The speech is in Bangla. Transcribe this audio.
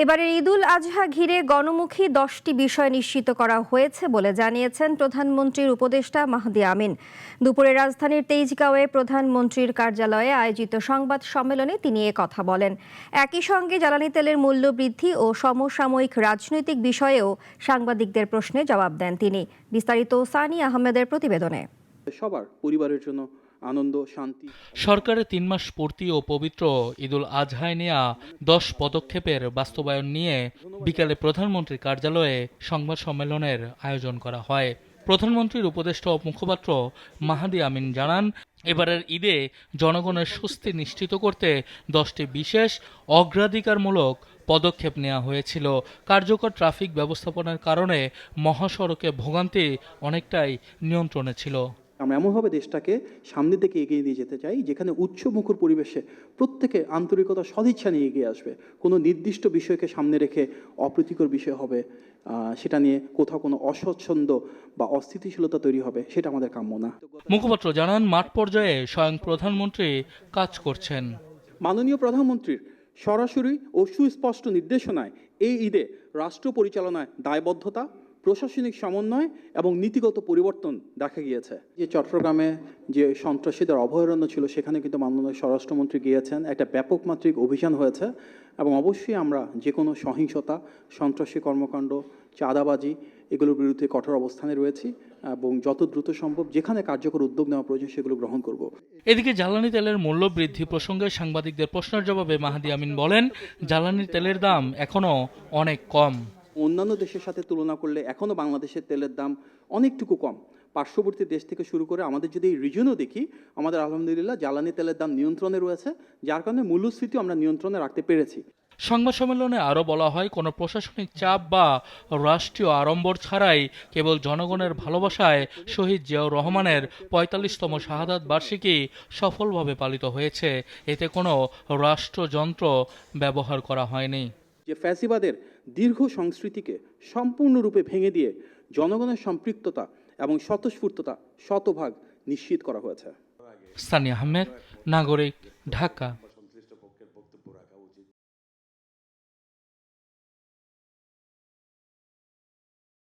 এবারের ঈদুল আজহা ঘিরে গণমুখী 10টি বিষয় নিশ্চিত করা হয়েছে বলে জানিয়েছেন প্রধানমন্ত্রীর উপদেষ্টা মাহদি আমিন। দুপুরে রাজধানীর তেজগাঁওয়ে প্রধানমন্ত্রীর কার্যালয়ে আয়োজিত সংবাদ সম্মেলনে তিনি কথা বলেন। একই সঙ্গে জ্বালানি তেলের মূল্য বৃদ্ধি ও সমসাময়িক রাজনৈতিক বিষয়েও সাংবাদিকদের প্রশ্নে জবাব দেন তিনি। বিস্তারিত সানি আহমেদের প্রতিবেদনে। সবার পরিবারের জন্য আনন্দ, শান্তি। সরকারের 3 মাস পূর্তি ও পবিত্র ঈদুল আজহায় নেয়া 10 পদক্ষেপের বাস্তবায়ন নিয়ে বিকালে প্রধানমন্ত্রীর কার্যালয়ে সংবাদ সম্মেলনের আয়োজন করা হয়। প্রধানমন্ত্রীর উপদেষ্টা ও মুখপাত্র মাহদি আমিন জানান, এবারের ঈদে জনগণের স্বস্তি নিশ্চিত করতে 10টি বিশেষ অগ্রাধিকারমূলক পদক্ষেপ নেওয়া হয়েছিল। কার্যকর ট্রাফিক ব্যবস্থাপনার কারণে মহাসড়কে ভোগান্তি অনেকটাই নিয়ন্ত্রণে ছিল। আমরা এমনভাবে দেশটাকে সামনের দিকে এগিয়ে নিয়ে যেতে চাই যেখানে উৎসবমুখর পরিবেশে প্রত্যেকে আন্তরিকতা, সদিচ্ছা নিয়ে এগিয়ে আসবে। কোনো নির্দিষ্ট বিষয়কে সামনে রেখে অপ্রীতিকর বিষয় হবে, সেটা নিয়ে কোথাও কোনো অস্বচ্ছন্দ বা অস্থিতিশীলতা তৈরি হবে, সেটা আমাদের কাম্য না। মুখপাত্র জানান, মাঠ পর্যায়ে স্বয়ং প্রধানমন্ত্রী কাজ করছেন। মাননীয় প্রধানমন্ত্রীর সরাসরি ও সুস্পষ্ট নির্দেশনায় এই ঈদে রাষ্ট্র পরিচালনায় দায়বদ্ধতা, প্রশাসনিক সমন্বয় এবং নীতিগত পরিবর্তন দেখা গিয়েছে। যে চট্টগ্রামে যে সন্ত্রাসীদের অভয়ারণ্য ছিল সেখানে কিন্তু মাননীয় স্বরাষ্ট্রমন্ত্রী গিয়েছেন, একটা ব্যাপক মাত্রিক অভিযান হয়েছে এবং অবশ্যই আমরা যে কোনো সহিংসতা, সন্ত্রাসী কর্মকাণ্ড, চাঁদাবাজি এগুলোর বিরুদ্ধে কঠোর অবস্থানে রয়েছি এবং যত দ্রুত সম্ভব যেখানে কার্যকর উদ্যোগ নেওয়া প্রয়োজন সেগুলো গ্রহণ করব। এদিকে জ্বালানি তেলের মূল্য বৃদ্ধি প্রসঙ্গে সাংবাদিকদের প্রশ্নের জবাবে মাহদি আমিন বলেন, জ্বালানি তেলের দাম এখনো অনেক কম। অন্যান্য দেশের সাথে তুলনা করলে এখনও বাংলাদেশের তেলের দাম অনেকটুকু কম। পার্শ্ববর্তী দেশ থেকে শুরু করে আমাদের যদি এই রিজনও দেখি, আমাদের আলহামদুলিল্লাহ জ্বালানি তেলের দাম নিয়ন্ত্রণে রয়েছে, যার কারণে মূল্যস্ফীতি আমরা নিয়ন্ত্রণে রাখতে পেরেছি। সংবাদ সম্মেলনে আরও বলা হয়, কোনো প্রশাসনিক চাপ বা রাষ্ট্রীয় আড়ম্বর ছাড়াই কেবল জনগণের ভালোবাসায় শহীদ জিয়াউর রহমানের 45তম শাহাদাত বার্ষিকী সফলভাবে পালিত হয়েছে। এতে কোনো রাষ্ট্রযন্ত্র ব্যবহার করা হয়নি। যে ফ্যাসিবাদের দীর্ঘ সংস্কৃতিকে সম্পূর্ণরূপে ভেঙে দিয়ে জনগণের সম্পৃক্ততা এবং স্বতঃস্ফূর্ততা শতভাগ নিশ্চিত করা হয়েছে। সানি আহমেদ, নাগরিক, ঢাকা।